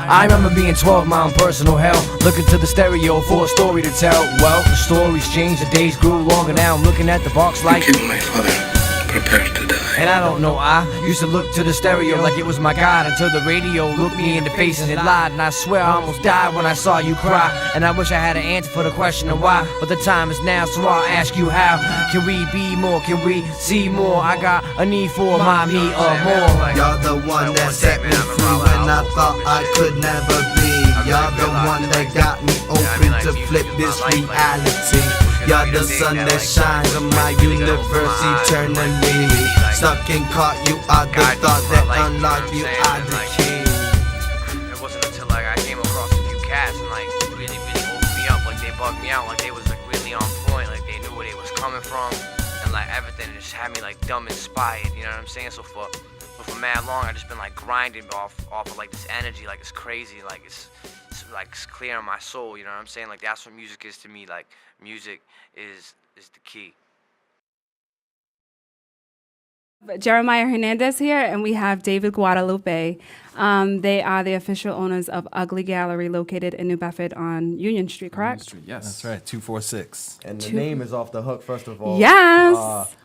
I remember being 12, my own personal hell. Looking to the stereo for a story to tell. Well, the stories changed, the days grew longer. Now I'm looking at the box like, you killed my father, prepare to die. and I don't know, I used to look to the stereo like it was my God, until the radio looked me in the face and it lied. And I swear I almost died when I saw you cry. And I wish I had an answer for the question of why, but the time is now, so I'll ask you how. Can we be more? Can we see more? I got a need for my me or more. You're the one that set me free when I thought I could never be. You're the one that got me open to flip this reality. You're the sun that shines on my universe eternally. Stuck and caught, you are the thought that unlocked, you are the key. It wasn't until like I came across a few cats and like really opened me up, like they bugged me out, like they was like really on point, like they knew where they was coming from, and like everything just had me like dumb inspired, you know what I'm saying? So for mad long I just been like grinding off of like this energy, like it's crazy, like it's like it's clear in my soul, you know what I'm saying? Like that's what music is to me. Like music is the key. Jeremiah Hernandez here, and we have David Guadalupe. They are the official owners of U.G.L.Y Gallery, located in New Bedford on Union Street, correct? Union Street, yes. That's right, 246. And the name is off the hook, first of all. Yes.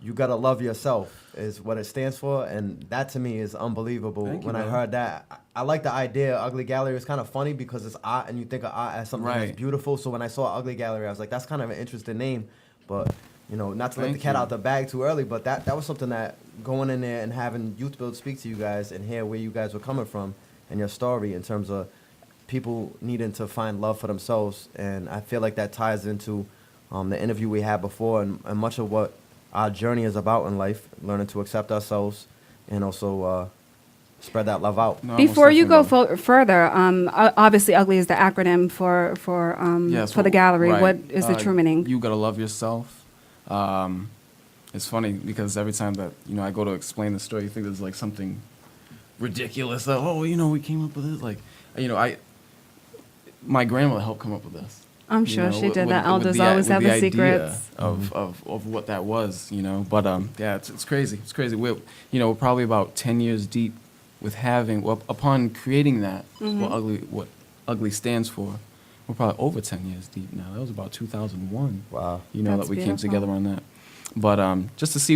You gotta love yourself is what it stands for, and that to me is unbelievable. When I heard that, I like the idea. U.G.L.Y Gallery is kind of funny because it's art, and you think of art as something that's beautiful. So when I saw U.G.L.Y Gallery, I was like, that's kind of an interesting name. But you know, not to let the cat out the bag too early, but that was something that going in there and having Youth Build speak to you guys and hear where you guys were coming from and your story in terms of people needing to find love for themselves, and I feel like that ties into the interview we had before and much of what our journey is about in life, learning to accept ourselves and also spread that love out. No, before you go further, obviously U.G.L.Y is the acronym for the gallery. Right. What is the true meaning? You gotta love yourself. It's funny because every time that I go to explain the story, you think there's like something ridiculous. Like, oh, we came up with it. Like, my grandmother helped come up with this. I'm sure she did that. Elders always have the secrets of what that was, But yeah, it's crazy. It's crazy. We're probably about 10 years deep with having upon creating that what U.G.L.Y stands for. We're probably over 10 years deep now. That was about 2001. Wow. That's that we beautiful. came together on that. But just to see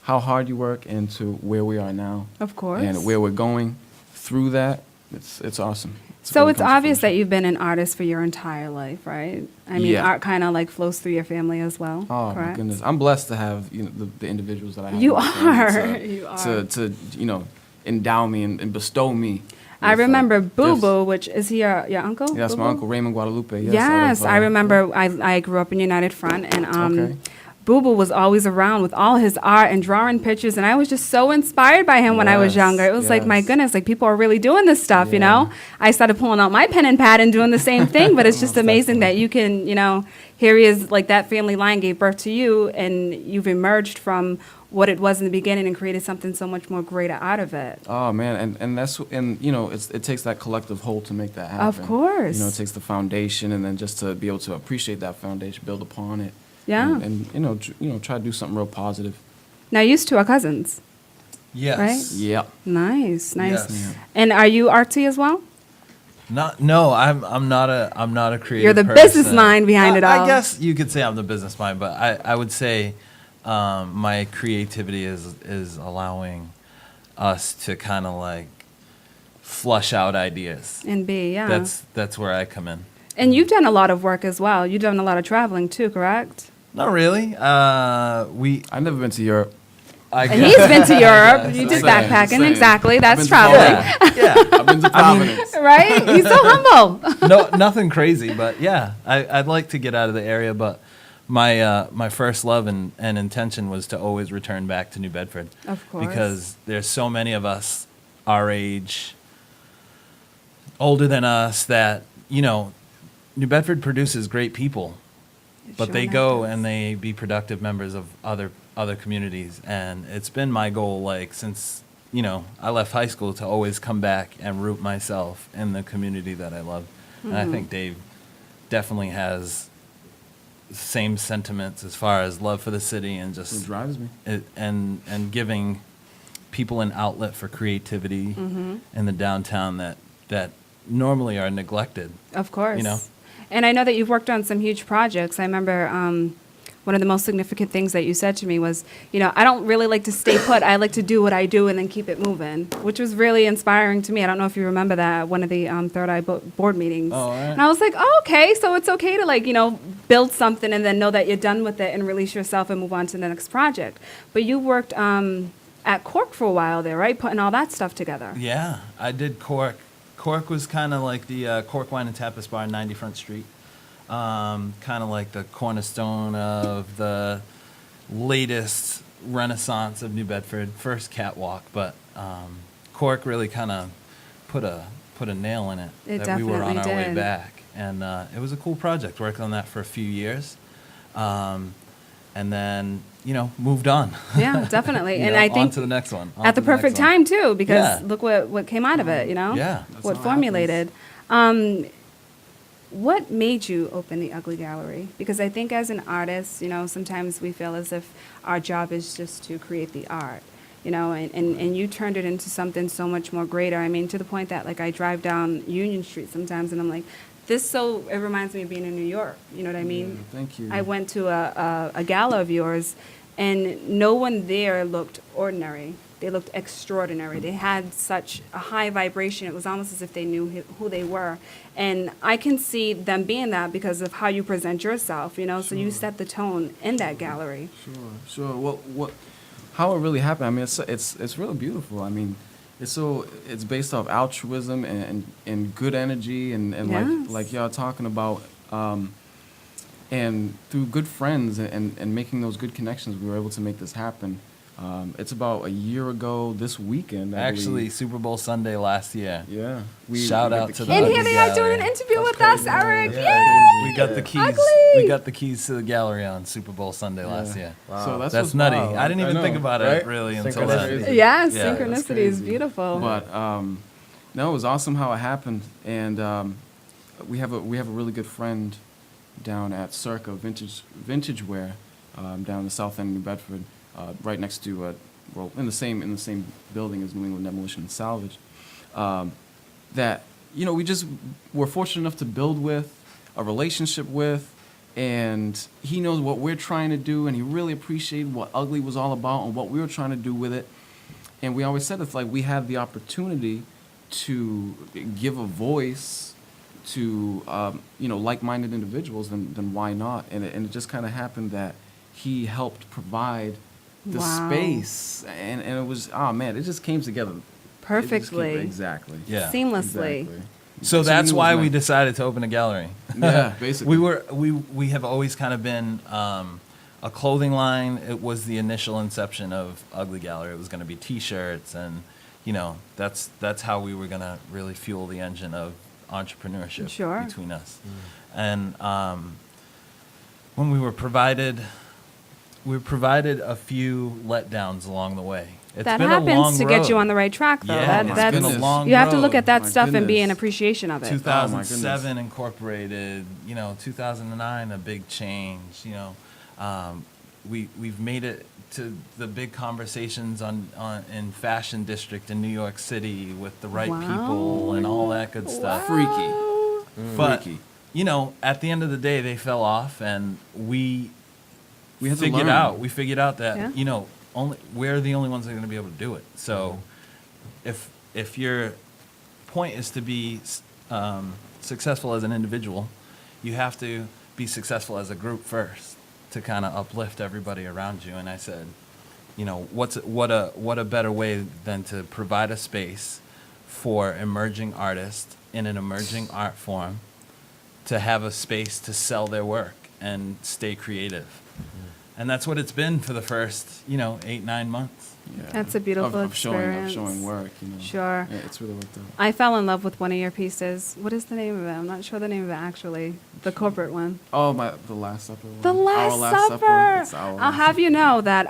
how hard you work and to where we are now. Of course. And where we're going through that, it's awesome. So it's obvious that you've been an artist for your entire life, right? I mean, art kind of like flows through your family as well. Oh, correct? my goodness. I'm blessed to have the individuals that I have. You are. You are. To endow me and bestow me. I remember Boo Boo, which is he your uncle? Yeah, that's my uncle, Raymond Guadalupe. Yes, I remember I grew up in United Front, and Boo Boo was always around with all his art and drawing pictures, and I was just so inspired by him when I was younger. It was like, my goodness, like people are really doing this stuff, I started pulling out my pen and pad and doing the same thing, but it's just amazing that you can, here he is, like that family line gave birth to you, and you've emerged from what it was in the beginning and created something so much more greater out of it. Oh man, and it takes that collective whole to make that happen. Of course. It takes the foundation, and then just to be able to appreciate that foundation, build upon it. Yeah. And try to do something real positive. Now, you two are cousins. Yes. Right? Yeah. Nice. Yes. Yeah. And are you artsy as well? No, I'm not a creative. You're the person. business mind behind it all. I guess you could say I'm the business mind, but I would say my creativity is allowing us to kind of like flush out ideas. And That's where I come in. And you've done a lot of work as well. You've done a lot of traveling too, correct? Not really. I've never been to Europe. And he's been to Europe. You did backpacking, exactly. That's traveling. Yeah. I've been to Providence. Right? He's so humble. No, nothing crazy, but yeah, I'd like to get out of the area. But my first love and intention was to always return back to New Bedford. Of course. Because there's so many of us our age, older than us, that, New Bedford produces great people, but they go and they be productive members of other communities. And it's been my goal, like, since, I left high school, to always come back and root myself in the community that I love. And I think Dave definitely has the same sentiments as far as love for the city and just It drives me. And giving people an outlet for creativity in the downtown that that normally are neglected. Of course. You know? And I know that you've worked on some huge projects. I remember one of the most significant things that you said to me was, I don't really like to stay put. I like to do what I do and then keep it moving, which was really inspiring to me. I don't know if you remember that at one of the Third Eye board meetings. Oh, right. And I was like, oh, okay, so it's okay to build something and then know that you're done with it and release yourself and move on to the next project. But you worked at Cork for a while there, right? Putting all that stuff together. Yeah, I did Cork. Cork was kind of like the Cork Wine and Tapas Bar on 90 Front Street. Kind of like the cornerstone of the latest renaissance of New Bedford, first catwalk, but Cork really kind of put a nail in it. It that we were on our definitely way did. back, and it was a cool project. Worked on that for a few years, and then moved on. Yeah, definitely. And I on think to the next one. at the perfect time too, because Yeah. look what came out of it. Yeah. That's What how it formulated. What made you open the Ugly Gallery? Because I think as an artist, sometimes we feel as if our job is just to create the art, and you turned it into something so much more greater. I mean, to the point that I drive down Union Street sometimes and I'm like, it reminds me of being in New York. You know what I mean? Yeah, thank you. I went to a gala of yours and no one there looked ordinary. They looked extraordinary. They had such a high vibration. It was almost as if they knew who they were. And I can see them being that because of how you present yourself, so you set the tone in that gallery. Sure. How it really happened? I mean, it's really beautiful. I mean, it's based off altruism and good energy and Yes. like y'all talking about, and through good friends and making those good connections, we were able to make this happen. It's about a year ago this weekend. I Actually, believe. Super Bowl Sunday last year. Yeah. Shout we out got to the the And keys. here they are doing an Gallery. interview That's with us, crazy. Eric. Yeah. We got the keys. Ugly. We got the keys to the gallery on Super Bowl Sunday last year. So That's what's nutty. wild. I didn't even know, think about right? it really until Synchronicity. then. Yes, Yeah, that's synchronicity is crazy. beautiful. But no, it was awesome how it happened, and we have a really good friend down at Circa Vintage Wear down in the south end of New Bedford, right next to in the same building as New England Demolition and Salvage. That we just were fortunate enough to build with, a relationship with, and he knows what we're trying to do, and he really appreciated what Ugly was all about and what we were trying to do with it. And we always said it's like we had the opportunity to give a voice to like-minded individuals, then why not? And it just kind of happened that he helped provide the Wow. space, and it was it just came together Perfectly. exactly. Yeah. Seamlessly. Exactly. So we that's knew it why was we meant. decided to open a gallery. Yeah, basically. We have always kind of been a clothing line. It was the initial inception of Ugly Gallery. It was going to be T-shirts, and that's how we were going to really fuel the engine of entrepreneurship Sure. between us. And when we were provided a few letdowns along the way. It's That been a long happens to get you road. on the right track, though. Yeah, it's That's, been a long you have to road. look at that My stuff and be in goodness. appreciation of it. 2007 incorporated, 2009 a big change. We've made it to the big conversations on in Fashion District in New York City with the right Wow. people and all that good stuff. Freaky. But Freaky. at the end of the day, they fell off, and we We had to figured learn. out. We figured out that Yeah. we're the only ones that are going to be able to do it. So, if your point is to be successful as an individual, you have to be successful as a group first to kind of uplift everybody around you. And I said, what a better way than to provide a space for emerging artists in an emerging art form to have a space to sell their work and stay creative. And that's what it's been for the first, 8-9 months. Yeah. That's a beautiful of experience. showing work. Sure. Yeah, it's really worked out. I fell in love with one of your pieces. What is the name of it? I'm not sure the name of it, actually. The corporate one. Oh, the Last Supper. One. The Our Last Supper. It's our I'll Last have you know that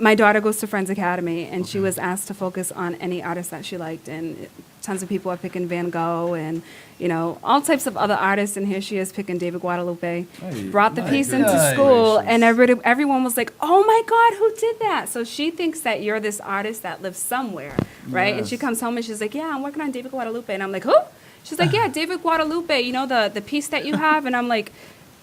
my daughter goes to Friends Academy, and she was asked to focus on any artist that she liked, and tons of people are picking Van Gogh and, you know, all types of other artists, and here she is picking David Guadalupe. Hey, Brought the piece into goodness school, gracious. and everyone was like, oh my God, who did that? So she thinks that you're this artist that lives somewhere, right? And she Yes. comes home and she's like, yeah, I'm working on David Guadalupe. And I'm like, who? She's like, yeah, David Guadalupe, you know, the piece that you have? And I'm like,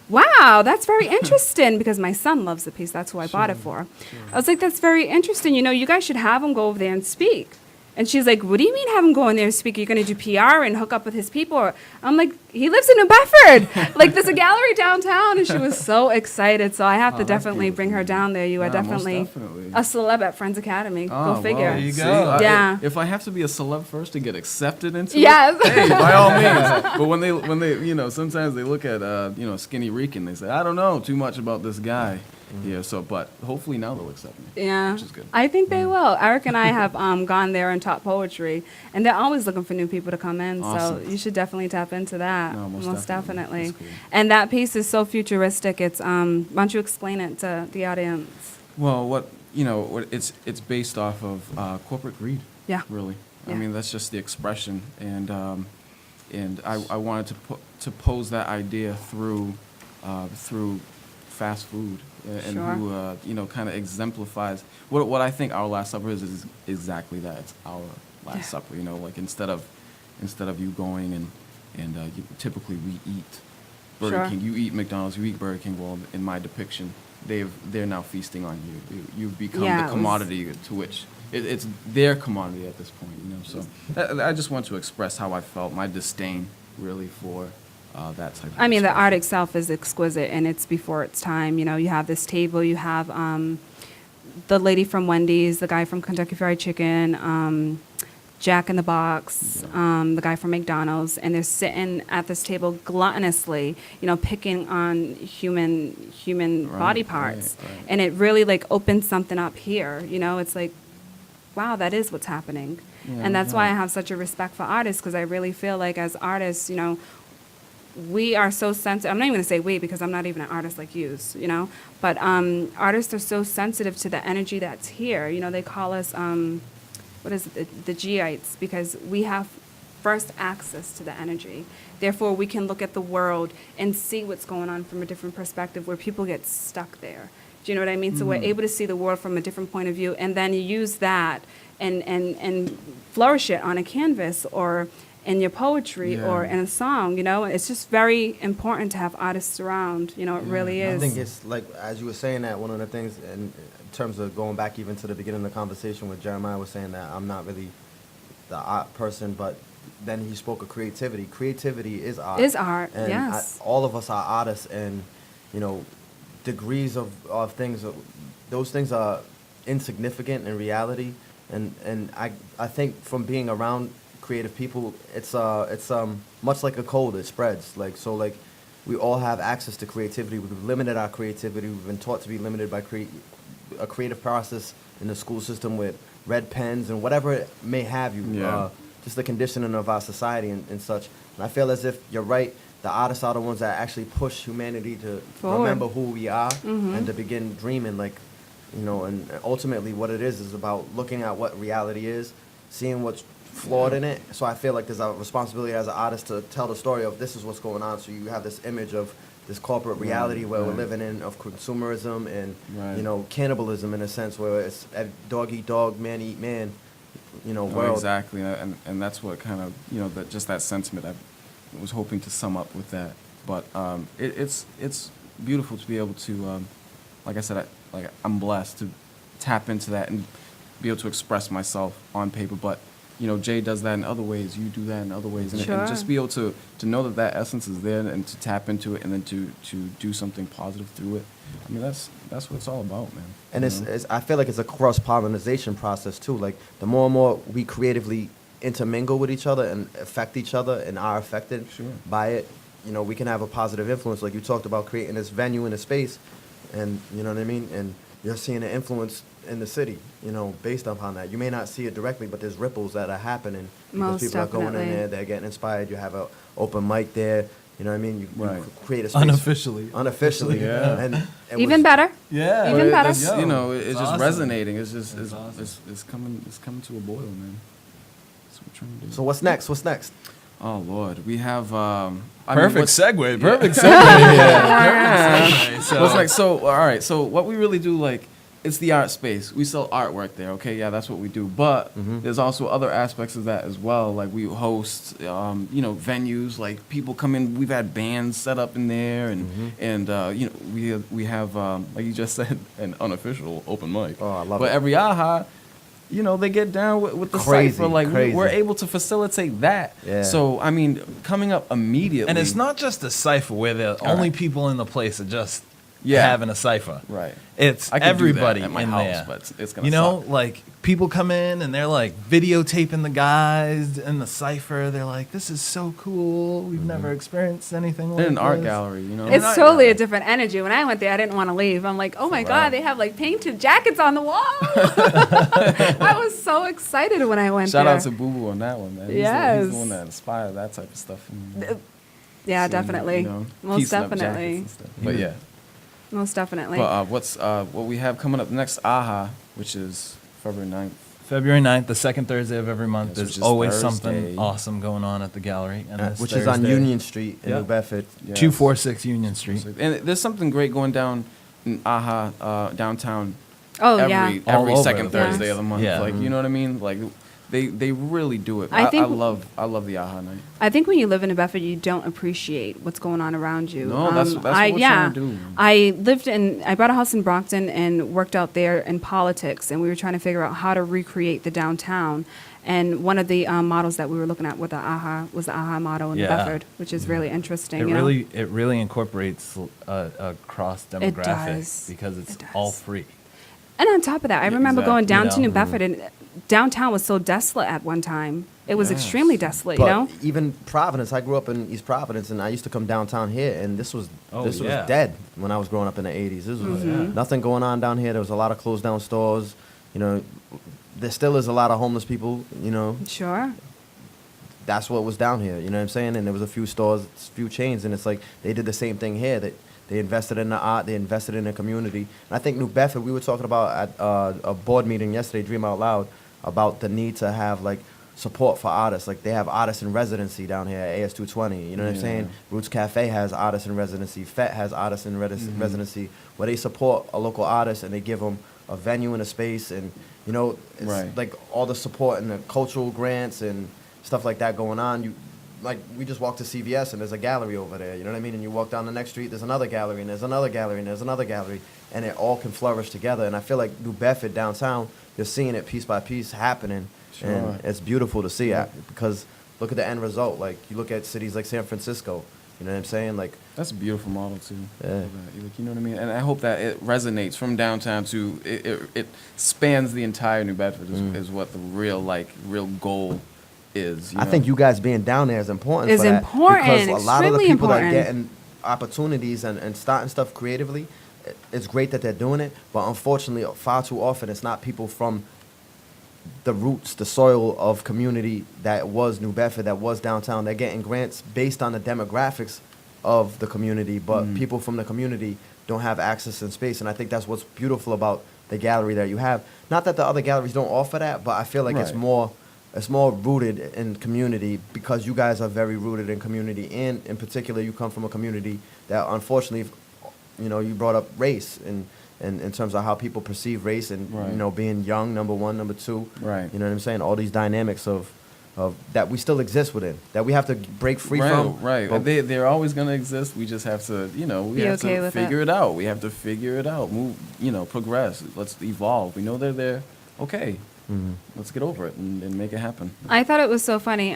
wow, that's very interesting, because my son loves the piece. That's who I bought it for. I was like, that's very interesting. You know, you guys should have him go over there and speak. And she's like, what do you mean have him go in there and speak? You're going to do PR and hook up with his people? I'm like, he lives in New Bedford. Like, there's a gallery downtown. And she was so excited. So I have to that's definitely bring her down there. You are Yeah, most definitely definitely. a celeb at Friends Academy. Oh, Go figure. There you See, go. Yeah. If I have to be a celeb first to get accepted into Yes. it, hey, by all means. But when they, you know, sometimes they look at, you know, Skinny Rican, they say, I don't know too much about this guy. Yeah. So, but hopefully now they'll accept me. Yeah, Which is good. I think they will. Eric and I have gone there and taught poetry, and they're always looking for new people to come in. Awesome. So you should definitely tap into that. No, most most definitely. definitely. That's cool. And that piece is so futuristic. It's why don't you explain it to the audience? Well, it's based off of corporate greed. Yeah. Really. Yeah. I mean, that's just the expression, and I wanted to pose that idea through fast food, and Sure. who you know, kind of exemplifies what I think Our Last Supper is exactly that. It's our Last Yeah. Supper. You know, like instead of you going and typically we eat Burger Sure. King, you eat McDonald's, you eat Burger King. Well, in my depiction, they're now feasting on you. You've become Yeah, it the was- commodity to which it's their commodity at this point. You know, so I just want to express how I felt, my disdain really for that type of I mean, the expression. art itself is exquisite, and it's before its time. You know, you have this table, you have the lady from Wendy's, the guy from Kentucky Fried Chicken, Jack in the Box, the guy from McDonald's, and they're sitting at this table gluttonously, you know, picking on human Right, body right, parts. right. And it really, like, opens something up here. You know, it's like, wow, that is what's happening. Yeah, And that's why I yeah. have such a respect for artists, because I really feel like as artists, you know, we are so sensitive. I'm not even going to say we, because I'm not even an artist like you, you know. But artists are so sensitive to the energy that's here. You know, they call us, what is it, the G.I.Ts, because we have first access to the energy. Therefore, we can look at the world and see what's going on from a different perspective, where people get stuck there. Do you know what I mean? So we're able to see the world from a different point of view, and then you use that and flourish it on a canvas or in your poetry Yeah. or in a song. You know, it's just very important to have artists around. You know, it really I is. think it's like, as you were saying that, one of the things in terms of going back even to the beginning of the conversation with Jeremiah was saying that I'm not really the art person, but then he spoke of creativity. Creativity is art. Is art, And yes. all of us are artists, and, you know, degrees of things, those things are insignificant in reality. And I think from being around creative people, it's much like a cold, it spreads. Like, so like, we all have access to creativity. We've limited our creativity. We've been taught to be limited by a creative process in the school system with red pens and whatever it may have you. Yeah. Just the conditioning of our society and such. And I feel as if you're right, the artists are the ones that actually push humanity to Forward. remember who we are and to begin dreaming, like, you know, and ultimately what it is about looking at what reality is, seeing what's flawed in it. So I feel like there's a responsibility as an artist to tell the story of this is what's going on. So you have this image of this corporate reality where we're right. living in, of consumerism and, Right. you know, cannibalism in a sense, where it's dog eat dog, man eat man, you know, Oh, world. exactly, and that's what kind of, you know, that just that sentiment I was hoping to sum up with that. But it's beautiful to be able to, like I said, I'm blessed to tap into that and be able to express myself on paper. But you know, Jay does that in other ways. You do that in other ways, and Sure. just be able to know that essence is there and to tap into it and then to do something positive through it. I mean, that's what it's all about, man. And You know? it's I feel like it's a cross-pollination process too. Like, the more and more we creatively intermingle with each other and affect each other and are affected Sure. by it, you know, we can have a positive influence. Like you talked about creating this venue in a space, and you know what I mean? And you're seeing an influence in the city, you know, based upon that. You may not see it directly, but there's ripples that are happening because Most people are going in definitely. there, they're getting inspired. You have an open mic there. You know what I mean? You Right. create a space Unofficially. Yeah. and it Even was- better. Yeah. Even better. That's, you know, it's just awesome. resonating. It's just It's awesome. it's coming to a boil, man. That's what we're trying to do. So what's next? What's next? Oh Lord, we have Perfect segue. Perfect segue. Yeah. So, What's like so? All right. So what we really do, like, it's the art space. We sell artwork there. Okay, yeah, that's what we do. But there's also other aspects of that as well. Like we host, venues. Like people come in. We've had bands set up in there, and we have like you just said, an unofficial open mic. Oh, I love but it. every AHA, they get down with the Crazy, cipher. Like crazy. we're able to facilitate that. Yeah. So I mean, coming up immediately. and it's not just a cipher where the only people in the place are just Yeah. having a cipher. right. It's I can do that everybody at my in house, there. but it's gonna suck. Like people come in and they're like videotaping the guys in the cipher. They're like, "This is so cool. We've never experienced anything like In an this." art gallery, It's not- totally a different energy. When I went there, I didn't want to leave. I'm like, oh my God, they have like painted jackets on the wall. I was so excited when I went Shout there. out to Boo Boo on that one, man. He's Yes. the one that inspired that type of stuff. Yeah, Seeing, definitely. Most piecing up definitely. jackets and stuff. But yeah. Most definitely. But what we have coming up next, AHA, which is February 9th. February 9th, the second Thursday of every month. Yes, There's which is always Thursday. something awesome going on at the gallery. And this Which is on Thursday, Union Street in Yep. New Bedford. Yes. 246 Union Street. And there's something great going down in AHA downtown oh, every yeah. All every over second the place. Thursday of the month. Yeah. Like, you know what I mean? Like they really do it. I think- I love the AHA night. I think when you live in Bedford, you don't appreciate what's going on around you. No, that's what we're trying to do. I bought a house in Brockton and worked out there in politics, and we were trying to figure out how to recreate the downtown. And one of the models that we were looking at with the AHA was the AHA model in Yeah. Bedford, which is really interesting. It really incorporates a cross demographic does. because it's It does. all free. And on top of that, I remember going exactly, down to New know. Bedford, and downtown was so desolate at one time. It was Yes. extremely desolate, But even Providence, I grew up in East Providence, and I used to come downtown here, and this was Oh, was yeah. dead when I was growing up in the '80s. This was nothing going on down here. There was a lot of closed down stores. There still is a lot of homeless people. Sure. That's what was down here. You know what I'm saying? And there was a few stores, few chains, and it's like they did the same thing here. That they invested in the art, they invested in the community. And I think New Bedford, we were talking about at a board meeting yesterday, Dream Out Loud, about the need to have like support for artists. Like they have artists in residency down here at AS220. You know what I'm saying? Roots Cafe has artists in residency. FET has artists in residency, where they support a local artist and they give them a venue and a space, and it's Right. like all the support and the cultural grants and stuff like that going on. We just walked to CVS and there's a gallery over there, you know what I mean? And you walk down the next street, there's another gallery, and there's another gallery, and there's another gallery, and it all can flourish together. And I feel like New Bedford downtown, you're seeing it piece by piece happening, Sure. and it's beautiful to see because look at the end result. Like you look at cities like San Francisco, you know what I'm saying? Like That's a beautiful model too. Yeah. Like, you know what I mean? And I hope that it resonates from downtown to it spans the entire New Bedford is what the real goal is. I think you guys being down there is important. Is for that, important, because a lot of the extremely people that are important. getting opportunities and starting stuff creatively, it's great that they're doing it. But unfortunately, far too often, it's not people from the roots, the soil of community that was New Bedford, that was downtown. They're getting grants based on the demographics of the community, but people from the community don't have access and space. And I think that's what's beautiful about the gallery that you have. Not that the other galleries don't offer that, but I feel like it's Right. more rooted in community because you guys are very rooted in community, and in particular you come from a community that unfortunately, you brought up race and in terms of how people perceive race and Right. being young, number one, number two, Right. you know what I'm saying, all these dynamics of that we still exist within, that we have to break free from. Right. But They're always going to exist. We just have to, we Be have okay to with figure it out. We have to figure it out. Move, progress. Let's evolve. We know they're there. Okay. Let's get over it and make it happen. I thought it was so funny.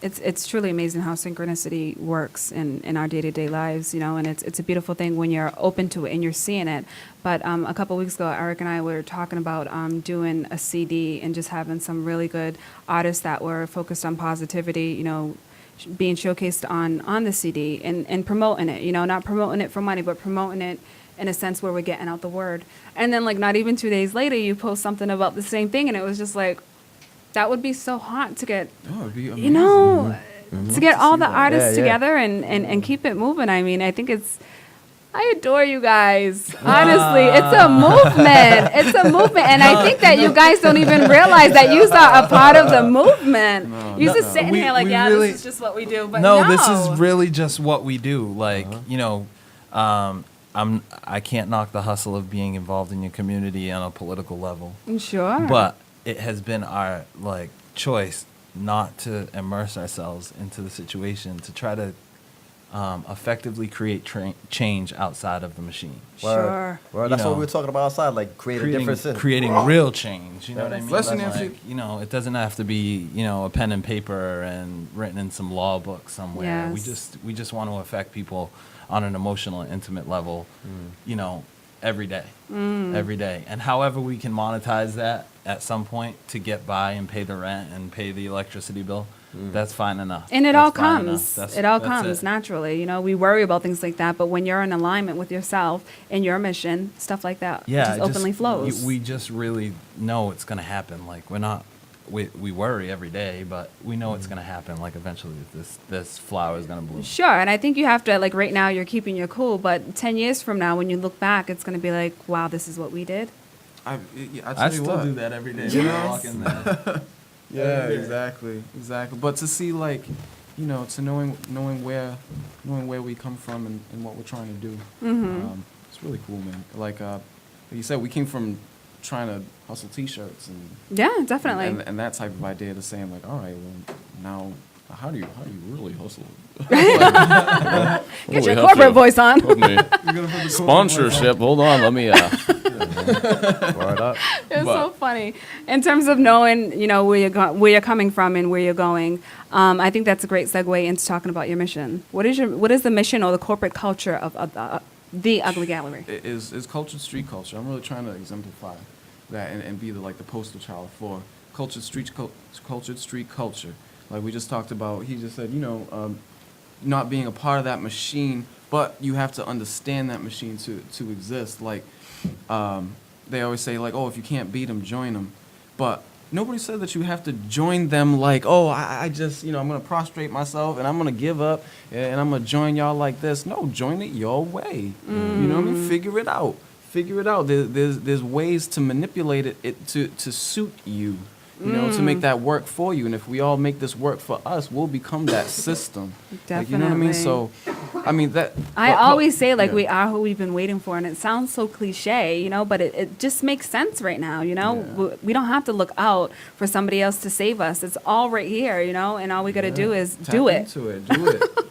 It's truly amazing how synchronicity works in our day-to-day lives, and it's a beautiful thing when you're open to it and you're seeing it. But a couple weeks ago, Eric and I were talking about doing a CD and just having some really good artists that were focused on positivity, being showcased on the CD and promoting it, not promoting it for money, but promoting it in a sense where we're getting out the word. And then not even 2 days later, you post something about the same thing, and it was just like, that would be so hot to get, Oh, it'd be amazing. to get all the artists Yeah, yeah. together and keep it moving. I mean, I think I adore you guys. Honestly, it's a movement. It's a movement. And I think that you guys don't even realize that you are a part of the movement. You're just sitting here like, yeah, really, this is just what we do. But no, this is really just what we do. Like, you know, I can't knock the hustle of being involved in your community on a political level. Sure. But it has been our like choice not to immerse ourselves into the situation, to try to effectively create change outside of the machine. Sure. Well, that's what we were talking about outside, like creating a different system. Creating real change. You know what I mean? Listen, Like, you know, it doesn't have to be, you know, a pen and paper and written in some law book somewhere. Yes. We just want to affect people on an emotional and intimate level, you know, every day. Every day. And however we can monetize that at some point to get by and pay the rent and pay the electricity bill, that's fine enough. And it That's all fine comes. enough. It all That's comes it. naturally. You know, we worry about things like that, but when you're in alignment with yourself and your mission, stuff like that Yeah, just openly flows. We just really know it's going to happen. Like we worry every day, but we know it's going to happen. Like eventually, this flower is going to bloom. Sure, and I think you have to, like right now you're keeping your cool, but 10 years from now when you look back, it's going to be like, wow, this is what we did. I I still do that every day. When I walk in there. Yeah, exactly. But to see, like, you know, to knowing where we come from and what we're trying to do, it's really cool, man. Like you said, we came from trying to hustle T-shirts and Yeah, definitely. and that type of idea to saying like, all right, well, now how do you really hustle? Get your corporate voice on. Sponsorship. Hold on, let me. Word up. It's so funny. In terms of knowing, you know, where you're coming from and where you're going, I think that's a great segue into talking about your mission. What is the mission or the corporate culture of the Ugly Gallery? It is cultured street culture. I'm really trying to exemplify that and be the poster child for cultured street culture. Like we just talked about, he just said, you know, not being a part of that machine, but you have to understand that machine to exist. Like they always say, like, oh, if you can't beat them, join them. But nobody said that you have to join them like, oh, I just, you know, I'm going to prostrate myself and I'm going to give up and I'm going to join y'all like this. No, join it your way. You know what I mean? Figure it out. There's ways to manipulate it to suit you. You know, to make that work for you. And if we all make this work for us, we'll become that system. Definitely. Like, you know what I mean? So, I mean, that... I always say, like, yeah. we are who we've been waiting for, and it sounds so cliche, you know, but it just makes sense right now, you know? Yeah. We don't have to look out for somebody else to save us. It's all right here, you know, and all we got to do is do it. Do it.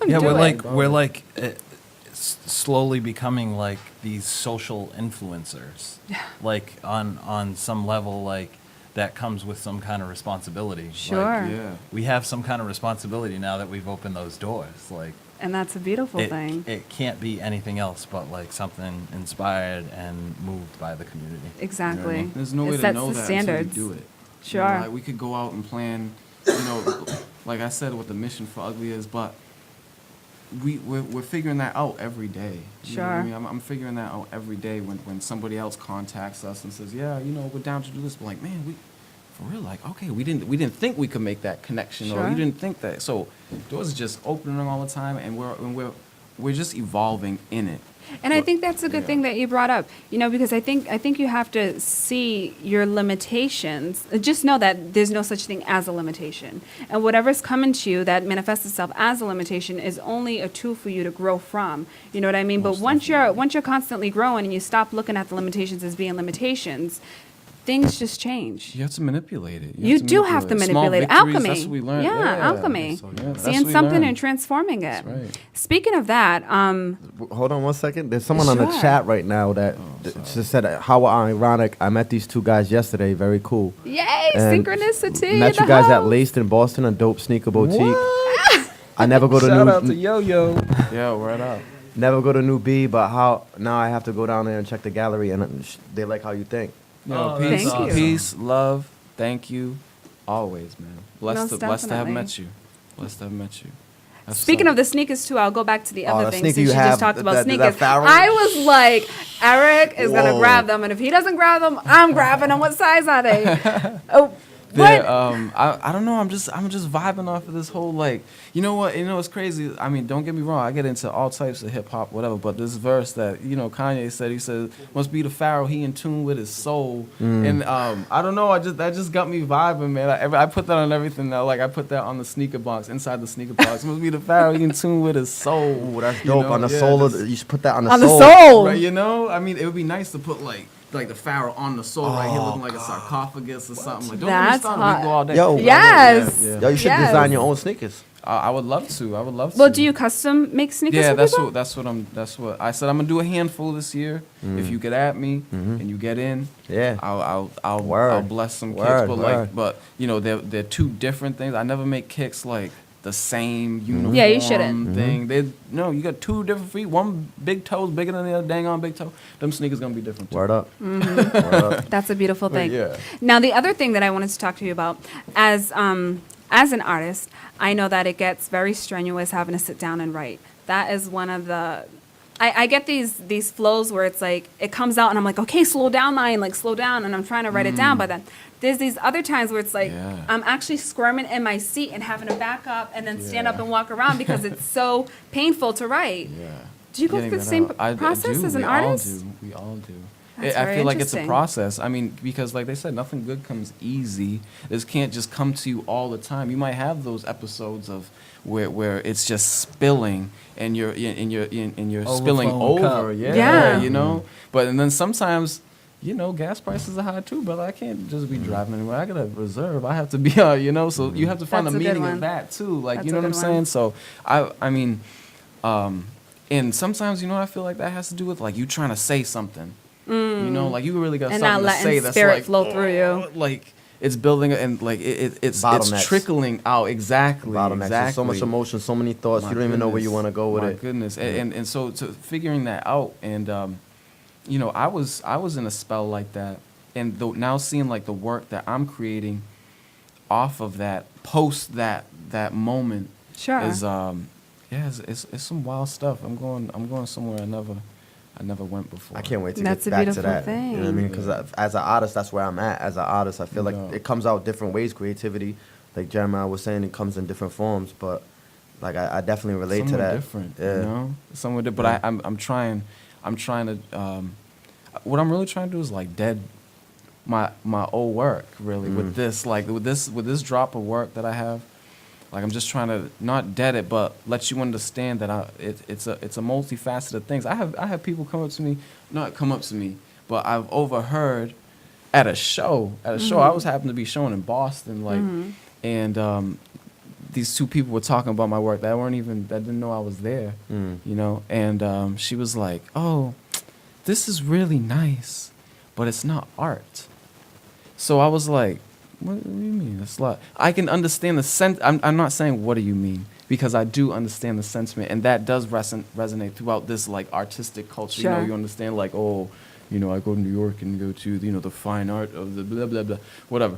Yeah, Do we're it. like slowly becoming like these social influencers. Yeah. Like on some level, like that comes with some kind of responsibility. Sure. Like, Yeah. we have some kind of responsibility now that we've opened those doors. Like And that's a beautiful thing. it can't be anything else but like something inspired and moved by the community. Exactly. There's no It way to sets know the that standards. until you do it. Sure. You know, like we could go out and plan, you know, like I said, what the mission for Ugly is, but we're figuring that out every day. You know what I Sure. mean? I'm figuring that out every day when somebody else contacts us and says, yeah, you know, we're down to do this. But like, man, for real, like, okay, we didn't think we could make that connection, or Sure. we didn't think that. So doors are just opening all the time, and we're just evolving in it. And I think that's a good Yeah. thing that you brought up, you know, because I think you have to see your limitations. Just know that there's no such thing as a limitation. And whatever's coming to you that manifests itself as a limitation is only a tool for you to grow from. You know what I mean? But once you're constantly growing and you stop looking at the limitations as being limitations, things just change. You have to manipulate it. You do have to Small manipulate it. victories, Alchemy. That's what we learned. Yeah, alchemy. So, yeah, that's Seeing what we something learned. and transforming it. That's right. Speaking of that, Hold on one second. There's someone on the Sure. chat right now that just said, how ironic. I met these two guys yesterday. Very cool. yay, And synchronicity. Met in you the guys at house. Laced in Boston, a dope sneaker boutique. I never go to Shout New out to Yo-Yo. Yeah, right up. never go to New B, but how now I have to go down there and check the gallery, and they like how you think. Yo, Oh, peace, thank you. peace, love, thank you, always, man. Blessed Most to have definitely. met you. Blessed to have met you. That's Speaking so- of the sneakers too, I'll go back to the Oh, other the thing sneaker since you you have, just talked about that sneakers. Farrell? I was like, Eric is gonna Whoa. grab them, and if he doesn't grab them, I'm grabbing them. What size are they? Oh, I don't know. I'm just vibing off of this whole like, you know what? You know it's crazy. I mean, don't get me wrong. I get into all types of hip hop, whatever. But this verse that Kanye said, he said, "Must be the Pharaoh. He in tune with his soul." And I don't know. That just got me vibing, man. I put that on everything now. Like I put that on the sneaker box, inside the sneaker box. Must be the Pharaoh. He in tune with his soul. Ooh, that's dope. On the soul you should put that on the on soul. the soul. Right? I mean, it would be nice to put like the Pharaoh on the soul right here, looking like a sarcophagus or something. Like, don't get me That's started. hot. We go all day. Yo, Yes. Yo, you should design your own sneakers. I would love to. Well, do you custom make sneakers? Yeah, for that's people? what I said. I'm gonna do a handful this year. If you get at me and you get in, Yeah. I'll bless some kicks. But they're two different things. I never make kicks like the same uniform Yeah, you shouldn't. thing. You got two different feet. One big toe's bigger than the other. Dang on big toe. Them sneakers gonna be different too. Word up. Mm-hmm. Word up. That's a beautiful thing. yeah. Now, the other thing that I wanted to talk to you about, as an artist, I know that it gets very strenuous having to sit down and write. That is one of the... I get these flows where it's like, it comes out and I'm like, okay, slow down, line, like slow down, and I'm trying to write it down, but then there's these other times where it's like, Yeah. I'm actually squirming in my seat and having to back up and then stand up and walk around because it's so painful to write. Yeah. Do you go through the same process do. as an artist? We all do. That's I very feel like it's a interesting. process. I mean, because like they said, nothing good comes easy. This can't just come to you all the time. You might have those episodes of where it's just spilling and you're spilling over. cup. Yeah. But and then sometimes, gas prices are high too, brother. I can't just be driving anywhere. I got a reserve. I have to be, so you have to find That's the a good meaning one. of that too. Like, That's you know a what I'm good saying? one. So I mean, and sometimes, I feel like that has to do with like you trying to say something. Like you really got And not something to say letting that's spirit like flow through you. like it's building and like it's Bottlenecks. trickling out exactly. Bottlenecks. There's Exactly. so much emotion, so many thoughts. My You don't even know where you goodness. want to go with My it. goodness. And so to figuring that out and I was in a spell like that and now seeing like the work that I'm creating off of that post that moment Sure. is it's some wild stuff. I'm going somewhere I never went before. I can't wait to That's a get back to beautiful that. thing. You know what I mean? Because as an artist, that's where I'm at. As an artist, I feel like Yeah. it comes out different ways. Creativity, like Jeremiah was saying, it comes in different forms. But like I definitely relate to Somewhere that. different, Yeah. Somewhere different. But I'm trying to. What I'm really trying to do is like dead my old work really with this drop of work that I have. Like I'm just trying to not dead it, but let you understand that it's a multifaceted things. I have people not come up to me, but I've overheard at a show. I was happened to be showing in Boston, and these two people were talking about my work that didn't know I was there, and she was like, "Oh, this is really nice, but it's not art." So I was like, what do you mean? It's like I can understand the sense. I'm not saying what do you mean, because I do understand the sentiment, and that does resonate throughout this like artistic culture. Sure. You understand like, oh, I go to New York and go to the fine art of the blah blah blah, whatever.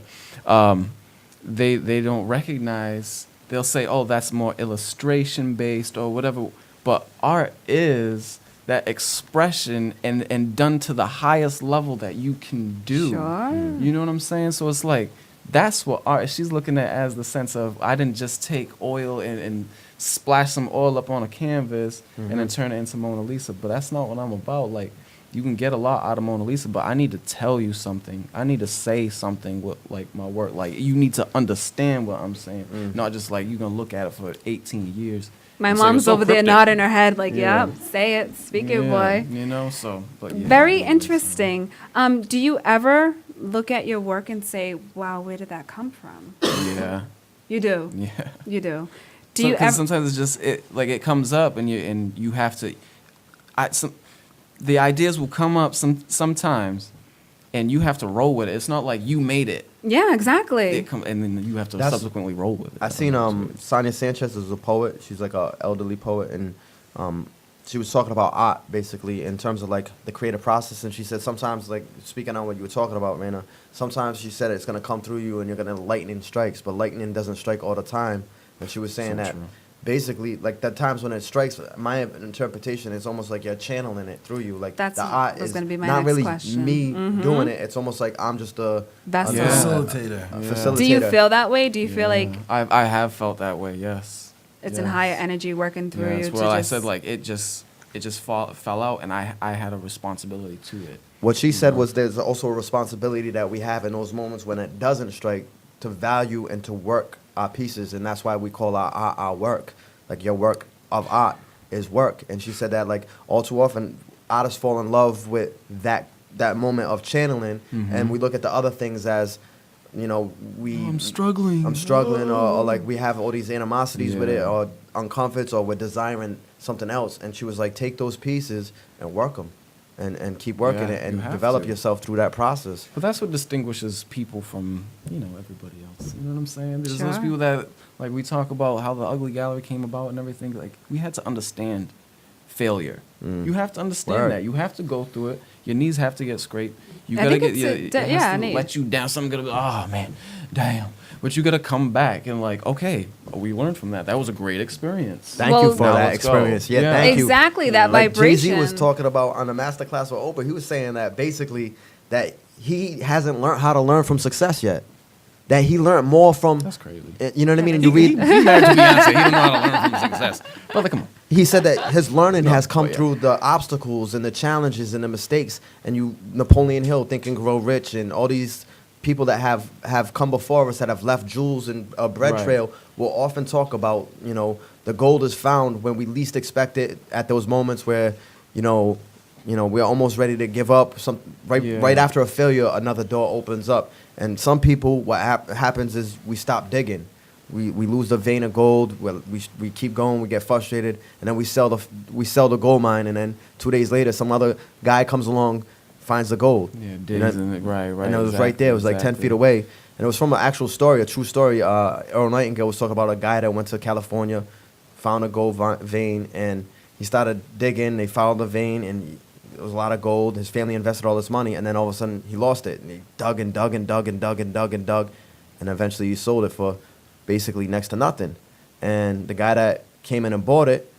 They don't recognize. They'll say, oh, that's more illustration based or whatever. But art is that expression and done to the highest level that you can do. Sure. You know what I'm saying? So it's like, that's what art, she's looking at as the sense of, I didn't just take oil and splash some oil up on a canvas and then turn it into Mona Lisa. But that's not what I'm about. Like, you can get a lot out of Mona Lisa, but I need to tell you something. I need to say something with like my work. Like, you need to understand what I'm saying. Not just like, you're going to look at it for 18 years. My and say, mom's "It's so over there cryptic." nodding her head like, Yeah. yep, say it, speak it, Yeah, boy. But yeah. Very interesting. Do you ever look at your work and say, wow, where did that come from? Yeah. You do. Yeah. You do. Do So, you 'cause ever? sometimes it's just it comes up and you have to. The ideas will come up sometimes, and you have to roll with it. It's not like you made it. Yeah, exactly. And then you have to That's- subsequently roll with it. I seen Sonia Sanchez is a poet. She's like a elderly poet, and she was talking about art basically in terms of like the creative process. And she said sometimes, like speaking on what you were talking about, Raina, sometimes she said it's gonna come through you and you're gonna lightning strikes, but lightning doesn't strike all the time. And she was saying So that true. basically, like the times when it strikes, my interpretation is almost like you're channeling it through you. Like That's the art was is gonna be my not next really question. me doing it. It's almost like I'm just a Vessel. Yeah. Facilitator. facilitator. Do you feel that way? Do you feel like I have felt that way, yes. it's in Yes. higher energy working through Yes. you? Well, to I just, said like it just fell out, and I had a responsibility to it. What she said was there's also a responsibility that we have in those moments when it doesn't strike to value and to work our pieces, and that's why we call our work. Like your work of art is work. And she said that like all too often artists fall in love with that moment of channeling, and we look at the other things as, you know, I'm struggling, or like we have all these animosities with it, or uncomforts, or we're desiring something else. And she was like, take those pieces and work them. And keep working it and you have develop to. yourself through that process. But that's what distinguishes people from, everybody else. You know what I'm saying? There's those Sure. people that, like, we talk about how the Ugly Gallery came about and everything. Like, we had to understand failure. You have to understand Word. that. You have to go through it. Your knees have to get scraped. You I gotta think get, it's it a- has yeah, to neat. let you down. Something gonna be, oh man, damn. But you gotta come back and like, okay, we learned from that. That was a great experience. Thank Well- you for Now that let's go. experience. Yeah, Yeah. thank you. Exactly, that Like vibration. Jay-Z was talking about on the masterclass with Oprah. He was saying that basically that he hasn't learned how to learn from success yet. That he learned more from. That's crazy. You know what I mean? And you read. He married to Beyonce. He didn't know how to learn from success. Brother, come on. He said that his learning has come oh, yeah. through the obstacles and the challenges and the mistakes. And you, Napoleon Hill, Think and Grow Rich, and all these people that have come before us that have left jewels and a bread Right. trail will often talk about, the gold is found when we least expect it, at those moments where, we're almost ready to give up. Right after a failure, another door opens up. And some people, what happens is we stop digging. We lose the vein of gold. We keep going. We get frustrated, and then we sell the gold mine. And then 2 days later, some other guy comes along, finds the gold. Yeah, digs in it. Right. And it was right there. It was like 10 feet away. And it was from an actual story, a true story. Earl Nightingale was talking about a guy that went to California, found a gold vein, and he started digging. They followed the vein, and there was a lot of gold. His family invested all this money, and then all of a sudden he lost it. And he dug and dug and dug and dug and dug and dug, and eventually he sold it for basically next to nothing. And the guy that came in and bought it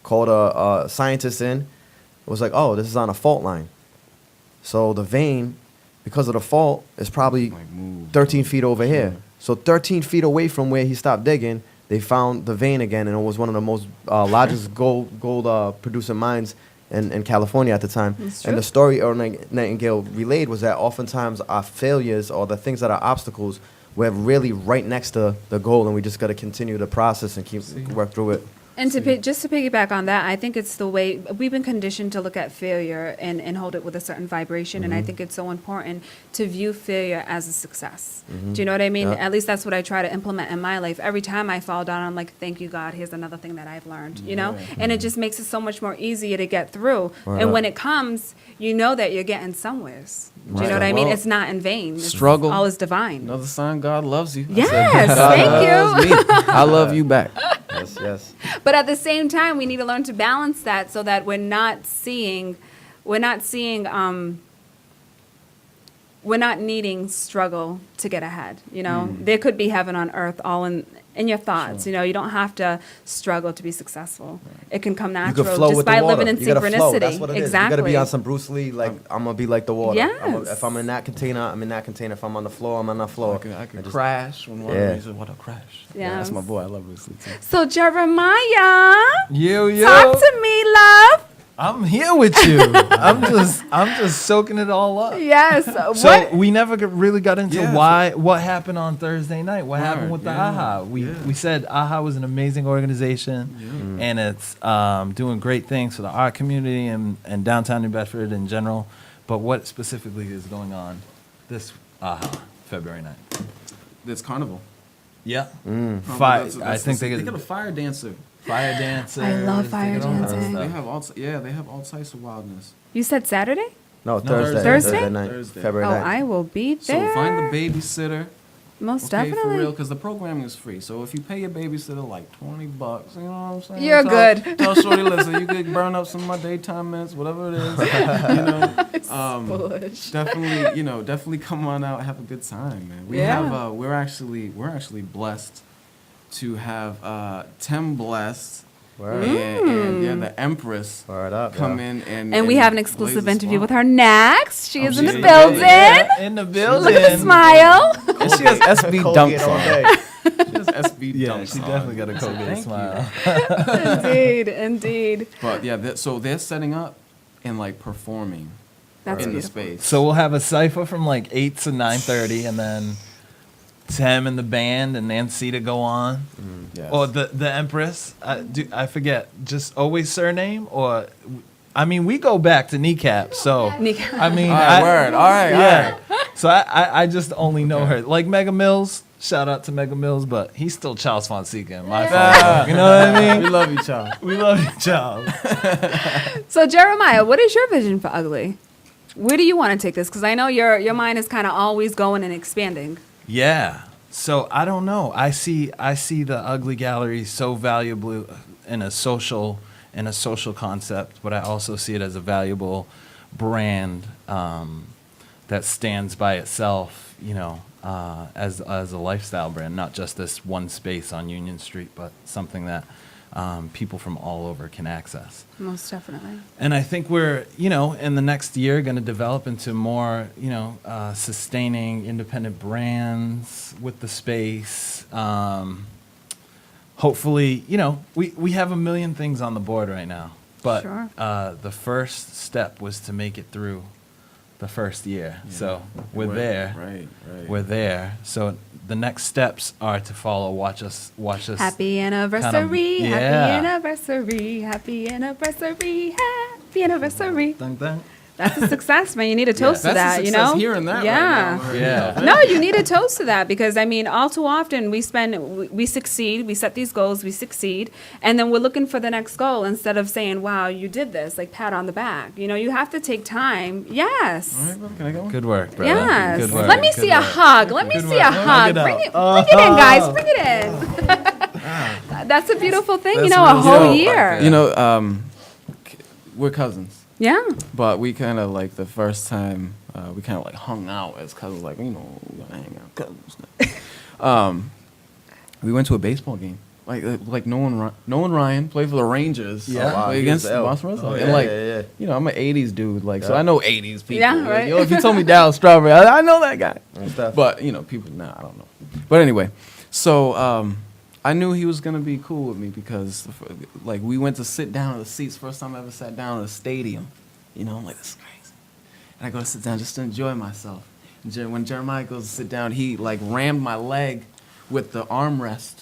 called a scientist in. It was like, oh, this is on a fault line. So the vein, because of the fault, is probably Like moved. 13 feet over here. So 13 feet away from where he stopped digging, they found the vein again, and it was one of the most largest gold producing mines in California at the time. That's And true. the story Earl Nightingale relayed was that oftentimes our failures or the things that are obstacles, we're really right next to the goal, and we just got to continue the process and work through it. And just to piggyback on that, I think it's the way we've been conditioned to look at failure and hold it with a certain vibration. And I think it's so important to view failure as a success. Do you know what I mean? Yeah. At least that's what I try to implement in my life. Every time I fall down, I'm like, thank you, God. Here's another thing that I've learned, you know? And it just makes it so much more easier to get through. Word and up. when it comes, you know that you're getting somewheres. Do you Right. know what I mean? Well, It's not in vain. It's struggle. all is divine. Another sign God loves you. I Yes, said, God thank loves you. me. I love you back. Yes. But at the same time, we need to learn to balance that so that we're not needing struggle to get ahead. You know, there could be heaven on earth all in your thoughts. You know, you don't have to struggle to be successful. It can come You natural can flow just with by the water. living in You gotta flow. synchronicity. That's what it is. Exactly. You gotta be on some Bruce Lee. Like I'm gonna be like the water. Yes. If I'm in that container, I'm in that container. If I'm on the floor, I'm on the floor. I could just- crash when one Yeah. of these said, what a crash. Yeah, that's Yes. my boy. I love Bruce Lee too. So Jeremiah, Yo. talk to me, love. I'm here with you. I'm just soaking it all up. Yes. So What? we never really got into Yeah. what happened on Thursday night. What happened Right, with the yeah, AHA? We said AHA was an amazing organization, and it's doing great things for the art community and downtown New Bedford in general. But what specifically is going on this AHA February 9th? It's Carnival. Yeah, I think they got a fire dancer. fire dancers. I love fire they got all that dancing. stuff. They have all types of wildness. You said Saturday? No, Thursday. Thursday? Night. Thursday. February Oh, 9th. I will be So there. find the babysitter. Most Okay, definitely. for real, because the programming is free. So if you pay your babysitter like $20, you know what I'm saying? You're good. Tell Shorty, listen, you could burn up some of my daytime minutes, whatever it is. Definitely come on out, have a good time, man. We Yeah. have we're actually blessed to have Tim Blessed and the Empress come in and we have an exclusive blaze the interview spot. with her next. She is in the she's building. In the building. Look at the smile. And she has SB dunks all on. day. She has SB Yeah, dunks she on. definitely got a Colgate Thank smile. Indeed. But yeah, so they're setting up and like performing That's in the beautiful. space. So we'll have a cipher from like 8 to 9:30, and then Tim and the band and Nancy to go on. Yes. Or the Empress. I forget. Just always surname? Or, I mean, we go back to Kneecap, so. Kneecap. I mean, All right, word. All right, yeah. So I just only know her. Like Mega Mills. Shout out to Mega Mills, but he's still Charles Fonseca in my phone. You know what I mean? We love each other. We love you, Charles. So Jeremiah, what is your vision for Ugly? Where do you want to take this? Because I know your mind is kind of always going and expanding. Yeah. So I don't know. I see the Ugly Gallery so valuable in a social concept, but I also see it as a valuable brand that stands by itself, you know, as a lifestyle brand, not just this one space on Union Street, but something that people from all over can access. Most definitely. And I think we're, you know, in the next year going to develop into more, you know, sustaining independent brands with the space. Hopefully, you know, we have a million things on the board right now. But Sure. The first step was to make it through the first year. So we're there. Right. We're there. So the next steps are to follow. Watch us. Happy anniversary. yeah. Happy anniversary. Happy anniversary. Happy anniversary. Dun, dun. That's a success, man. You need a toast to That's a that, you success know? hearing that right Yeah. now. Yeah. No, you need a toast to that because, I mean, all too often we succeed, we set these goals, we succeed, and then we're looking for the next goal instead of saying, wow, you did this, like pat on the back. You know, you have to take time. Yes. All right, bro, can I go? Good work, brother. Yes. Good work. Let me Good see a work. hug. Let me Good see work. a Hug hug. it Bring out. it in, guys. Bring it in. That's a beautiful thing, you That's know, a real whole dope. year. You know, we're cousins. Yeah. But we kind of like the first time we kind of like hung out as cousins, like, you know, we're gonna hang out cousins. We went to a baseball game. Like Nolan Ryan played for the Rangers. Yeah. Played against He was Boston Red Sox. Oh, And yeah, like, yeah. you know, I'm an '80s dude, like, so I know '80s people. Yeah, Like, right. yo, if you told me Dallas Strawberry, I know that guy. Stuff. But you know, people now I don't know. But anyway, so I knew he was gonna be cool with me because like we went to sit down in the seats. First time I ever sat down in a stadium. You know, I'm like, this is crazy. And I go to sit down just to enjoy myself. And when Jeremiah goes to sit down, he like rammed my leg with the armrest.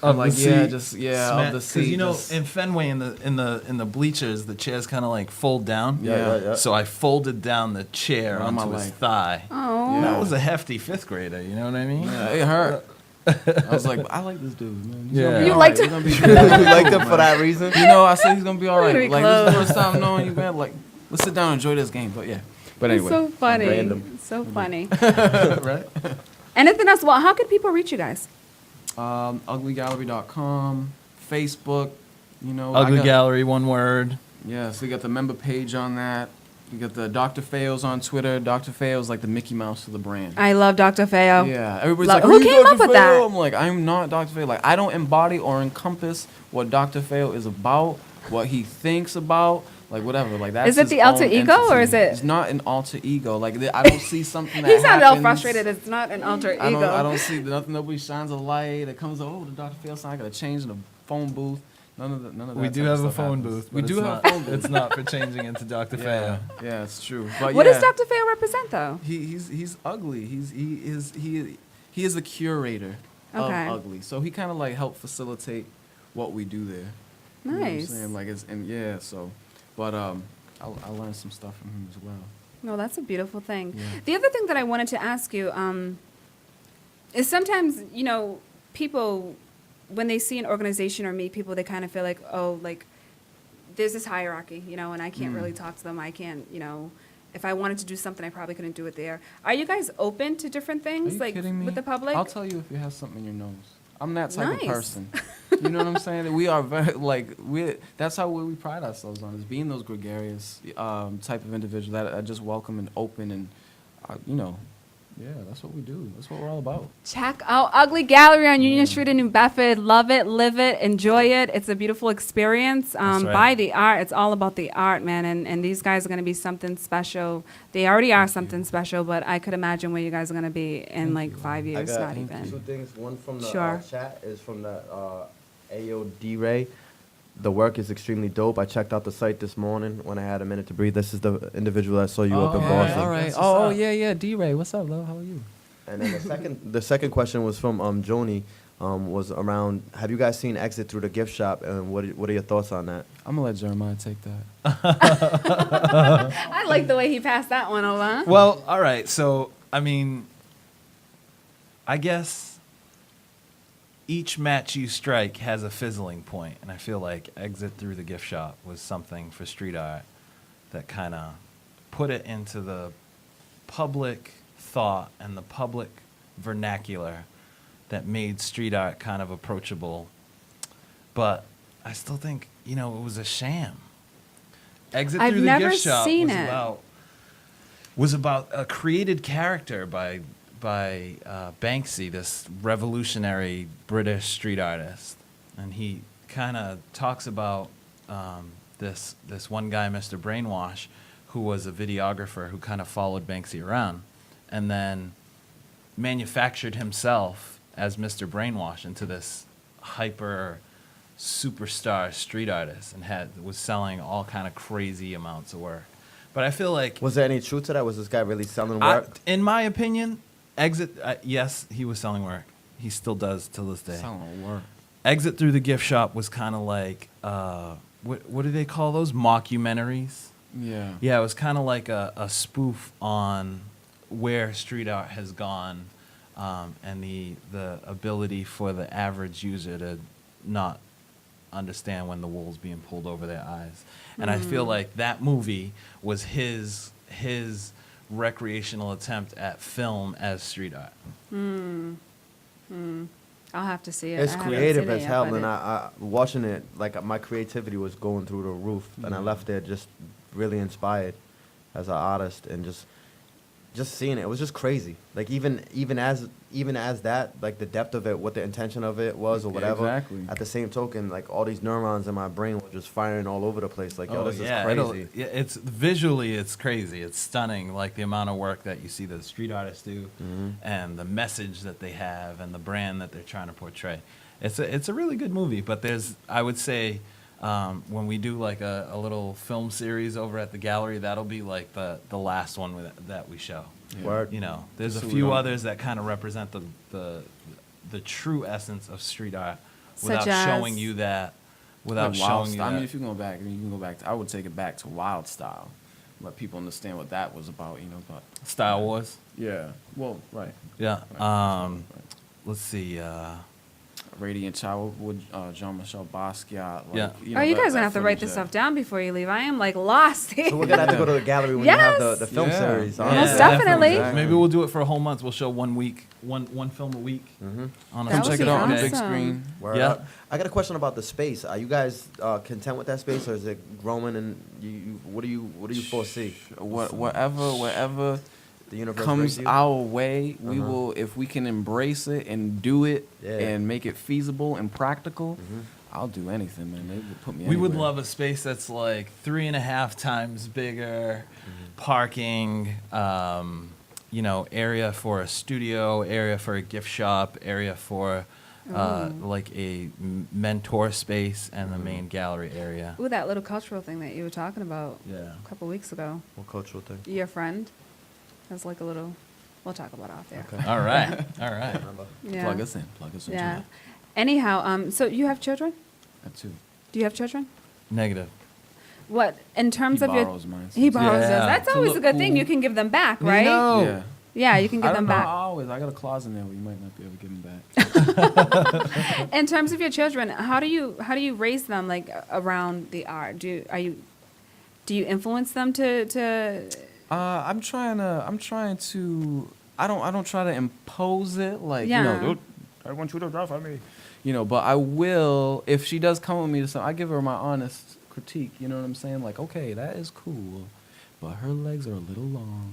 I'm like, the yeah, seat. of the seat. Because you know, just- in Fenway, in the bleachers, the chairs kind of like fold down. Yeah. So I folded down the chair On my onto his leg. thigh. Oh. That was a hefty fifth grader. You know what I mean? yeah, it hurt. I was like, I like this dude, man. He's Yeah. gonna be You all liked right. him? He's gonna be You liked him for that reason? You know, I said he's gonna be all We're right. gonna be Like this is the close. first time knowing you, man. Like, let's sit down and enjoy this game. But yeah. But It's anyway. so funny. Random. So funny. Right? Anything else? Well, how can people reach you guys? Uglygallery.com, Facebook, you know. Ugly Gallery, one word. Yeah, so we got the member page on that. We got the Dr. Fails on Twitter. Dr. Fails like the Mickey Mouse of the brand. I love Dr. Feo. Yeah, everybody's Love- like, who "Are you came Dr. up with Fail?" that? I'm like, I'm not Dr. Fail. Like, I don't embody or encompass what Dr. Fail is about, what he thinks about, like whatever. Like that's Is it his the alter own ego, or entity. is it- It's not an alter ego. Like I don't see something that He sounded all happens. frustrated. It's not an alter ego. I don't see nothing. Nobody shines a light. It comes. Oh, the Dr. Fail sign. I got to change in the phone booth. None of that. We do type of have a stuff phone happens. booth. We but do it's have not- a phone booth. It's not for changing into Dr. Yeah, Feo. yeah, it's true. But What yeah, does Dr. Feo represent, though? He's ugly. He is the curator Okay. of ugly. So he kind of like helped facilitate what we do there. You know what I'm Nice. saying? Like it's and yeah. So, but I learned some stuff from him as well. No, that's a beautiful thing. Yeah. The other thing that I wanted to ask you is sometimes, you know, people, when they see an organization or meet people, they kind of feel like, oh, like, there's this hierarchy, you know, and I can't really talk to them. I can't, you know, if I wanted to do something, I probably couldn't do it there. Are you guys open to different Are things, you like, kidding me? with the public? I'll tell you if you have something in your nose. I'm that type Nice. of person. You know what I'm saying? We are very like that's how we pride ourselves on is being those gregarious type of individual that are just welcome and open and you know Yeah, that's what we do. That's what we're all about. Check out Ugly Gallery on Union Street in New Bedford. Love it, live it, enjoy it. It's a beautiful experience. That's right. Buy the art. It's all about the art, man. And these guys are going to be something special. They already are something special, but I could imagine where you guys are going to be in like 5 I years, got not two even. things. One from the Sure. chat is from the AOD Ray. The work is extremely dope. I checked out the site this morning when I had a minute to breathe. This is the individual that saw you up in Boston. All right. That's what's Oh, up. yeah. D-Ray, what's up, love? How are you? And then the second question was from Joni. Was around. Have you guys seen Exit Through the Gift Shop? And what are your thoughts on that? I'm gonna let Jeremiah take that. I like the way he passed that one over. Well, all right. So, I mean, I guess each match you strike has a fizzling point, and I feel like Exit Through the Gift Shop was something for street art that kind of put it into the public thought and the public vernacular that made street art kind of approachable. But I still think, it was a sham. Exit I've Through the never Gift Shop seen was it. about a created character by Banksy, this revolutionary British street artist, and he kind of talks about this one guy, Mr. Brainwash, who was a videographer who kind of followed Banksy around, and then manufactured himself as Mr. Brainwash into this hyper superstar street artist, and was selling all kind of crazy amounts of work. But I feel like, Was there any truth to that? Was this guy really selling work? in my opinion, yes, he was selling work. He still does till this day. Selling work. Exit Through the Gift Shop was kind of like, what do they call those? Mockumentaries? Yeah. Yeah, it was kind of like a spoof on where street art has gone, and the ability for the average user to not understand when the wool's being pulled over their eyes. And I feel like that movie was his recreational attempt at film as street art. I'll have to see it. It's I haven't creative seen it as yet, hell, but and it- I watching it, like my creativity was going through the roof, and I left there just really inspired as an artist, and just seeing it, it was just crazy. Like even as that, like the depth of it, what the intention of it was, or whatever. Exactly. At the same token, like all these neurons in my brain were just firing all over the place. Like, yo, this is crazy. It's visually, it's crazy. It's stunning, like the amount of work that you see the street artists do, and the message that they have, and the brand that they're trying to portray. It's a really good movie. But I would say, when we do like a little film series over at the gallery, that'll be like the last one that we show. Word. There's a So we few don't- others that kind of represent the true essence of street art Such without as? showing you that. Without Like Wild showing you Style. that. I mean, if you can go back. I would take it back to Wild Style. Let people understand what that was about. But Style Wars. yeah. Well, right. Yeah. Right. Let's see. Radiant Child with Jean-Michel Basquiat. Yeah. Oh, you guys are gonna have to write this stuff down before you leave. I am like lost here. So we're gonna have to go to the gallery when you have Yes. the film Yeah. series. Yeah. honestly. Most definitely. Exactly. Maybe we'll do it for a whole month. We'll show 1 week, one film a week. On a That would Check be it out on the okay. big awesome. screen. Word Yeah. up. I got a question about the space. Are you guys content with that space, or is it growing? And what do you foresee? Whatever The universe comes brings you? our way, we Uh-huh. will, if we can embrace it and do it Yeah. and make it feasible and practical, I'll do anything, man. They would put me We would anywhere. love a space that's like 3.5 times bigger, parking, area for a studio, area for a gift shop, area for like a mentor space, and the main gallery area. Ooh, that little cultural thing that you were talking about Yeah. a couple weeks ago. What cultural thing? Your friend has like a little. We'll talk about it off there. Okay. All right. All right. Yeah. Plug us in. Yeah. Anyhow, so you have children? That too. Do you have children? Negative. What in terms He of your? borrows mine. He borrows Yeah. those. That's To always a look good thing. cool. You can give them back, right? No. Yeah. Yeah, you can give I them don't know, back. I got a clause in there where you might not be able to give them back. In terms of your children, how do you raise them like around the art? Do you influence them to? I'm trying to. I don't try to impose it like Yeah. "Dude, I want you to draw for me, But I will if she does come with me to something. I give her my honest critique. You know what I'm saying? Like, okay, that is cool, but her legs are a little long.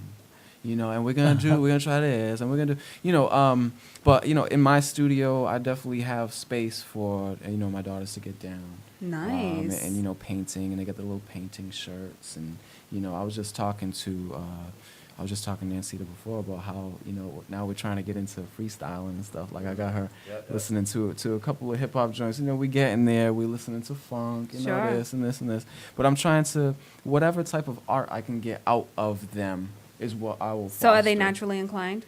you know, and we're gonna try this, and we're gonna do, you know, but you know, in my studio, I definitely have space for, you know, my daughters to get down. Nice. And you know, painting, and they get the little painting shirts, and you know, I was just talking to Nancy before about how, you know, now we're trying to get into freestyling and stuff. Like I got her listening to a couple of hip hop joints. You know, we get in there, we listening to funk, you know, this and this and this. But I'm trying to, whatever type of art I can get out of them is what I will. So are they naturally inclined?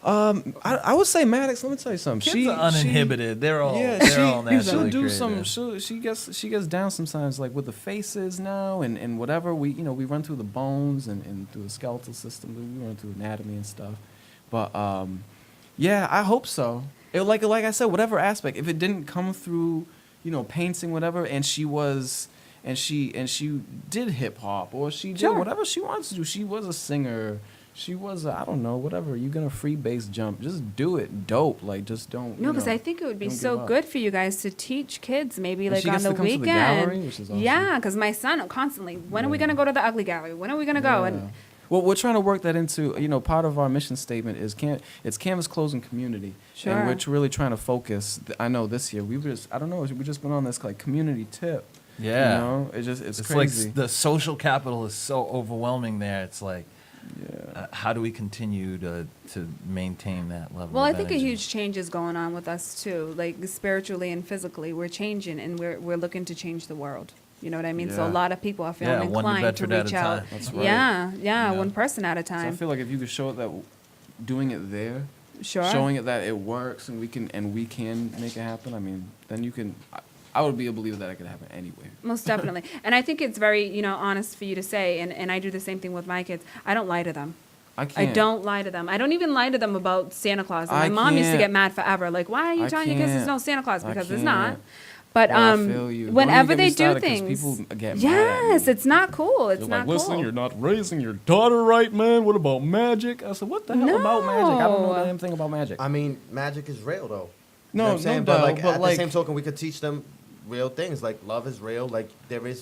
I would say Maddox. Let me tell you something. Kids are uninhibited. They're all She'll naturally do creative. she gets down sometimes, like with the faces now and whatever. We run through the bones and through the skeletal system. We run through anatomy and stuff. But yeah, I hope so. It, like I said, whatever aspect. If it didn't come through, you know, painting, whatever, and she did hip hop, or she did whatever she wants to do. She was a singer. She was, I don't know, whatever. You're going to free base jump. Just do it. Dope. Like, just don't. No, because I think it would be so good for you guys to teach kids maybe and like on the weekend. To the gallery, which is awesome. Yeah, because my son constantly, when are we going to go to the Ugly Gallery? When are we going to go? And well, we're trying to work that into, you know, part of our mission statement is it's canvas closing community. Sure. And we're really trying to focus. I know this year we just been on this like community tip. Yeah. You know, it's crazy. Like the social capital is so overwhelming there. It's like, how do we continue to maintain that level? Well, of I think energy? a huge change is going on with us too, like spiritually and physically. We're changing, and we're looking to change the world. You know what I mean? So a lot of people are feeling one New inclined to Bedford reach at a out. time. That's right. Yeah, one person at a So I time. feel like if you could show it that doing it there, showing it that it works and we can make it happen. I mean, then you can. I would be a believer that it could happen anywhere. Most definitely. And I think it's very, you know, honest for you to say, and I do the same thing with my kids. I don't lie to them. I can't. I don't lie to them. I don't even lie to them about Santa Claus. And my mom used to get mad forever. Like, why are you telling your kids there's no Santa Claus? Because it's not. But I feel you. whenever they do things, people get mad yes, at me. it's not cool. It's They're not like, listen, cool. you're not raising your daughter right, man. What about magic? I said, what the hell about magic? I don't know the damn thing about magic. I mean, magic is real though. No, you know what I'm saying? no but like doubt, at but the same token, we could teach them real things. Like love is real. Like there is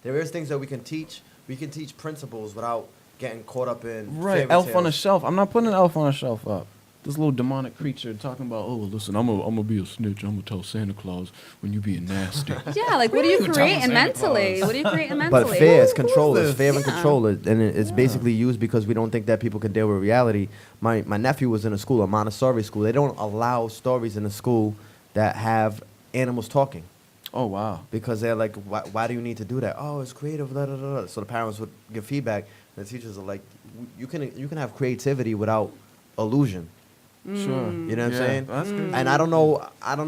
things that we can teach. We can teach principles without getting caught up in fairy elf on a tales. shelf. I'm not putting an elf on a shelf up. This little demonic creature talking about, oh, listen, I'm gonna be a snitch. I'm gonna tell Santa Claus when you being nasty. Yeah, like what are you creating mentally? What are you creating mentally? But fear is control. It's fear and Yeah. control. And it's basically used because we don't think that people can deal with reality. My nephew was in a school, a Montessori school. They don't allow stories in the school that have animals talking. Oh, wow. Because they're like, why do you need to do that? Oh, it's creative. Blah, blah, blah. So the parents would give feedback. And the teachers are like, you can have creativity without illusion. Sure. You know what I'm saying? That's good. And I don't know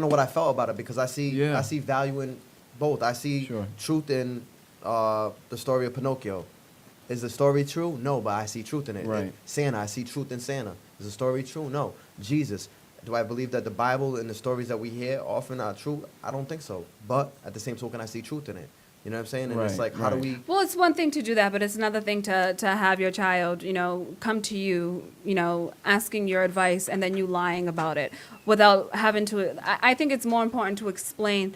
what I felt about it because I see Yeah. value in both. I see Sure. truth in the story of Pinocchio. Is the story true? No, but I see truth in it. Right. In Santa, I see truth in Santa. Is the story true? No. Jesus. Do I believe that the Bible and the stories that we hear often are true? I don't think so. But at the same token, I see truth in it. You know what I'm saying? And it's Right, like, how do right. we... Well, it's one thing to do that, but it's another thing to have your child, you know, come to you, you know, asking your advice and then you lying about it without having to. I think it's more important to explain.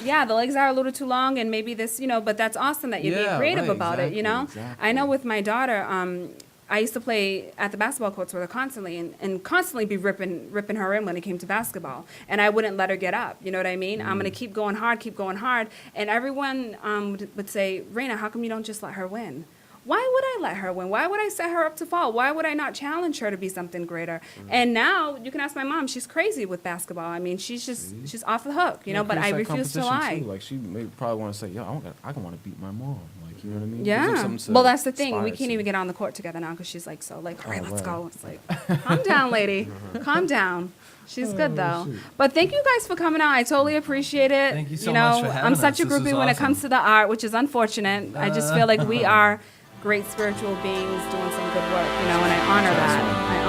Yeah, the legs are a little too long, and maybe this, you know, but that's awesome that you're being creative about it. You know, I know with my daughter. I used to play at the basketball courts with her constantly and constantly be ripping her in when it came to basketball. And I wouldn't let her get up. You know what I mean? I'm going to keep going hard. And everyone would say, Raina, how come you don't just let her win? Why would I let her win? Why would I set her up to fall? Why would I not challenge her to be something greater? And now you can ask my mom. She's crazy with basketball. I mean, she's off the hook, you know, but I refuse to lie. Too. Like she may probably want to say, yo, I want to beat my mom. Like, you know what I mean? Yeah. Well, that's the thing. We can't even get on the court together now because she's like, all right, let's go. It's like, calm down, lady. Calm down. She's good though. But thank you guys for coming out. I totally appreciate it. Thank you so know, much for having I'm us. such a This was groupie when it awesome. comes to the art, which is unfortunate. I just feel like we are great spiritual beings doing some good work, you know, and I honor that. I